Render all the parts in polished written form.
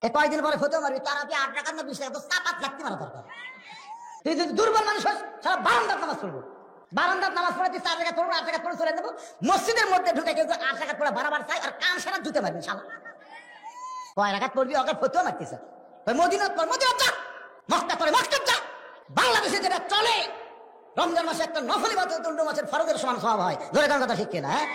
কয়েকদিন পরে ফটো মারবি, তারা কি 8 টাকা না 20 টাকা, তো 7-8 লাখ মারা দরকার। তুই যদি দুর্বল মানুষ হয়, সারা বারান্দার নামাজ পড়বো, বারান্দার নামাজ পড়ে তুই 4 টাকা পড়বো, 8 টাকা পড়ে চলে যাবো। মসজিদের মধ্যে ঢুকে কেউ 8 টাকা পড়ে বারবার চাই, আর কান সারা জুতে মারবি শালা। কয় রাকাত পড়বি, ওকে ফটো মারতেছে। মদিনাত পড়, মদিনাত যা, মক্কা পড়ে মক্কা যা। বাংলাদেশে যেটা চলে, রমজান মাসে একটা নফল ইবাদত অন্য মাসের ফরজের সমান সওয়াব হয়। ধরে কোন কথা শিখছে না, হ্যাঁ?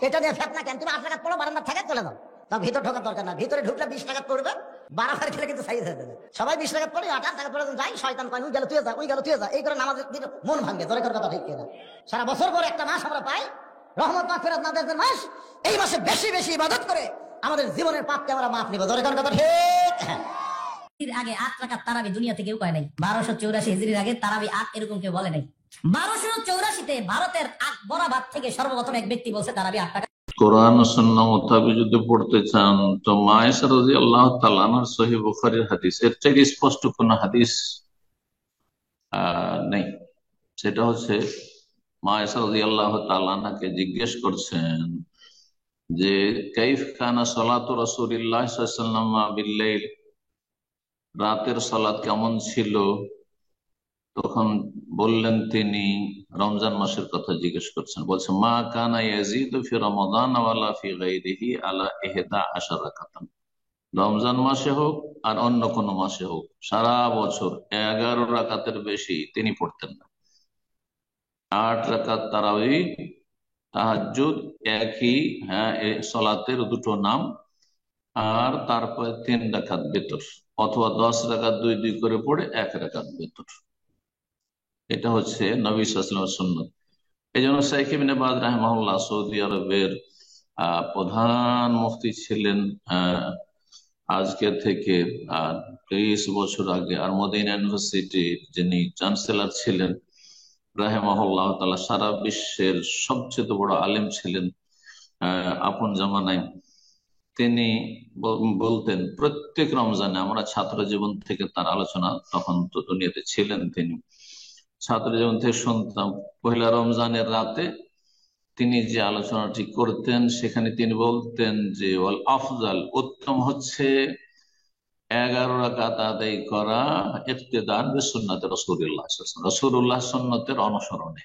এটা নিয়ে ফেতনা কেন? তুমি 8 টাকা পড়ো, বারান্দা থেকে চলে যাও, তা ভিতর ঢোকার দরকার না। ভিতরে ঢুকলে 20 টাকা পড়বে, বারাবার খেলে কিন্তু সাইজ হয়ে যাবে। সবাই 20 টাকা পড়ে, 8 টাকা পড়ে যাই, শয়তান কয় ওই গেল তুই যা, ওই গেল তুই যা, এই করে নামাজের দিকে মন ভাঙে। ধরে কোন কথা ঠিক কিনা? সারা বছর পর একটা মাস আমরা পাই, রহমত মাগফিরাত নাজাতের মাস। এই মাসে বেশি বেশি ইবাদত করে আমাদের জীবনের পাপকে আমরা মাফ নিব। ধরে কোন কথা ঠিক? আগে 8 রাকাত তারাবি দুনিয়াতে কেউ কয় নাই। 1284 হিজরির আগে তারাবি 8 এরকম কেউ বলে নাই। 1284-তে ভারতের আকবরাবাদ থেকে সর্বপ্রথম এক ব্যক্তি বলছে তারাবি 8 টাকা। কোরআন ও সুন্নাহ মোতাবেক যদি পড়তে চান তো মা আয়েশা রাদিয়াল্লাহু তাআলা আনহার সহিহ বুখারীর হাদিস, এর চেয়ে স্পষ্ট কোন হাদিস নেই। সেটা হচ্ছে মা আয়েশা রাদিয়াল্লাহু তাআলা আনহাকে জিজ্ঞেস করছেন যে কাইফ কানা সালাতু রাসূলিল্লাহ সাল্লাল্লাহু আলাইহি ওয়াসাল্লাম বিল-লাইল, রাতের সালাত কেমন ছিল। তখন বললেন তিনি রমজান মাসের কথা জিজ্ঞেস করছেন। বলছে মা কানা ইয়াজিদু ফি রমাদান ওয়ালা ফি গায়রিহি আলা 11 রাকাতান। রমজান মাসে হোক আর অন্য কোন মাসে হোক, সারা বছর 11 রাকাতের বেশি তিনি পড়তেন না। 8 রাকাত তারাবি, তাহাজ্জুদ একই, হ্যাঁ, সালাতের দুটো নাম, আর তারপরে 3 রাকাত বিতর, অথবা 10 রাকাত 2-2 করে পড়ে 1 রাকাত বিতর। এটা হচ্ছে নবী সাল্লাল্লাহু আলাইহি ওয়াসাল্লামের সুন্নাত। এই জন্য শাইখ ইবনে বাজ রাহিমাহুল্লাহ সৌদি আরবের প্রধান মুফতি ছিলেন আজকে থেকে 23 বছর আগে, আর মদিনা ইউনিভার্সিটির যিনি চ্যান্সেলর ছিলেন রাহিমাহুল্লাহ তাআলা, সারা বিশ্বের সবচেয়ে বড় আলেম ছিলেন আপন জামানায়। তিনি বলতেন প্রত্যেক রমজানে, আমরা ছাত্র জীবন থেকে তার আলোচনা, তখন তো দুনিয়াতে ছিলেন তিনি, ছাত্র জীবন থেকে শুনতাম, পহেলা রমজানের রাতে তিনি যে আলোচনাটি করতেন সেখানে তিনি বলতেন যে ওয়াল আফজাল, উত্তম হচ্ছে 11 রাকাত আদায় করা ইক্তেদান বিসুন্নতি রাসূলুল্লাহ সাল্লাল্লাহু আলাইহি ওয়াসাল্লাম, রাসূলুল্লাহ সুন্নতের অনুসরণে।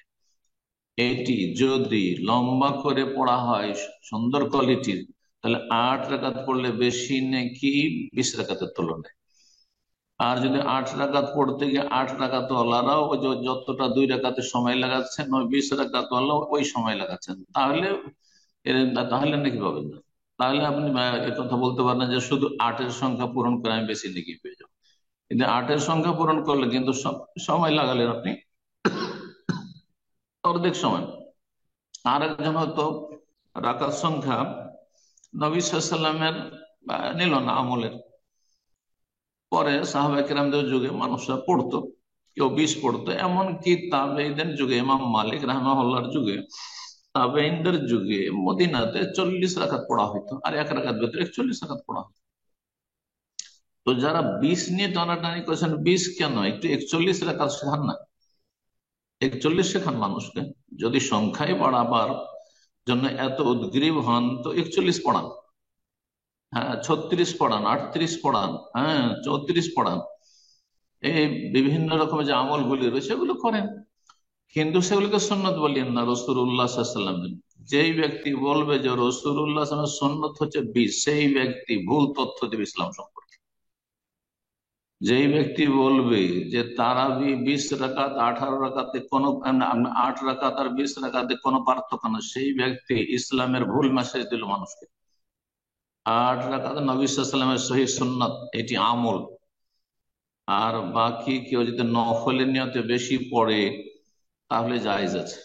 এটি যদি লম্বা করে পড়া হয় সুন্দর কোয়ালিটির, তাহলে 8 রাকাত পড়লে বেশি নাকি 20 রাকাতের তুলনায়। আর যদি 8 রাকাত পড়তে গিয়ে 8 রাকাত ওয়ালারাও ওই যতটা 2 রাকাতে সময় লাগাচ্ছেন, ওই 20 রাকাত ওয়ালাও ওই সময় লাগাচ্ছেন, তাহলে তাহলে নাকি পাবেন না। তাহলে আপনি কথা বলতে পারেন যে শুধু 8-এর সংখ্যা পূরণ করে আমি বেশি নাকি পেয়ে যাবো। কিন্তু 8-এর সংখ্যা পূরণ করলে কিন্তু সময় লাগালেন আপনি অর্ধেক সময়। আর একজন হয়তো রাকাত সংখ্যা নবী সাল্লাল্লাহু আলাইহি ওয়াসাল্লামের নিল না আমলের, পরে সাহাবায়ে কেরামদের যুগে মানুষরা পড়তো, কেউ 20 পড়তো, এমনকি তাবেঈদের যুগে, ইমাম মালিক রাহিমাহুল্লাহর যুগে, তাবেঈনদের যুগে মদিনাতে 40 রাকাত পড়া হইতো, আর 1 রাকাত ভিতরে 41 রাকাত পড়া হতো। তো যারা 20 নিয়ে টানাটানি করেছেন, 20 কেন, একটু 41 রাকাত শেখান না, 41 শেখান মানুষকে। যদি সংখ্যায় বাড়াবার জন্য এত উদ্গ্রীব হন তো 41 পড়ান, হ্যাঁ, 36 পড়ান, 38 পড়ান, হ্যাঁ, 34 পড়ান। এই বিভিন্ন রকমের যে আমলগুলি রয়েছে সেগুলো করেন, কিন্তু সেগুলোকে সুন্নত বলিয়েন না রাসূলুল্লাহ সাল্লাল্লাহু আলাইহি ওয়াসাল্লামের। যেই ব্যক্তি বলবে যে রাসূলুল্লাহ সাল্লাল্লাহু আলাইহি ওয়াসাল্লামের সুন্নত হচ্ছে 20, সেই ব্যক্তি ভুল তথ্য দেবে ইসলাম সম্পর্কে। যেই ব্যক্তি বলবে যে তারাবি 20 রাকাত 18 রাকাতে কোনো 8 রাকাত আর 20 রাকাতে কোনো পার্থক্য না, সেই ব্যক্তি ইসলামের ভুল মেসেজ দিল মানুষকে। 8 রাকাত নবী সাল্লাল্লাহু আলাইহি ওয়াসাল্লামের সহিহ সুন্নাত, এটি আমল। আর বাকি কেউ যদি নফলের নিয়তে বেশি পড়ে তাহলে জায়েজ আছে,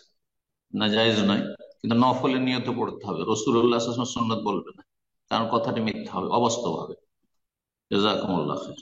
না জায়েজ নয়, কিন্তু নফলের নিয়তে পড়তে হবে, রাসূলুল্লাহ সাল্লাল্লাহু আলাইহি ওয়াসাল্লাম সুন্নাত বলবে না, কারণ কথাটি মিথ্যা হবে, অবাস্তব হবে। জাযাকুমুল্লাহ খাইর।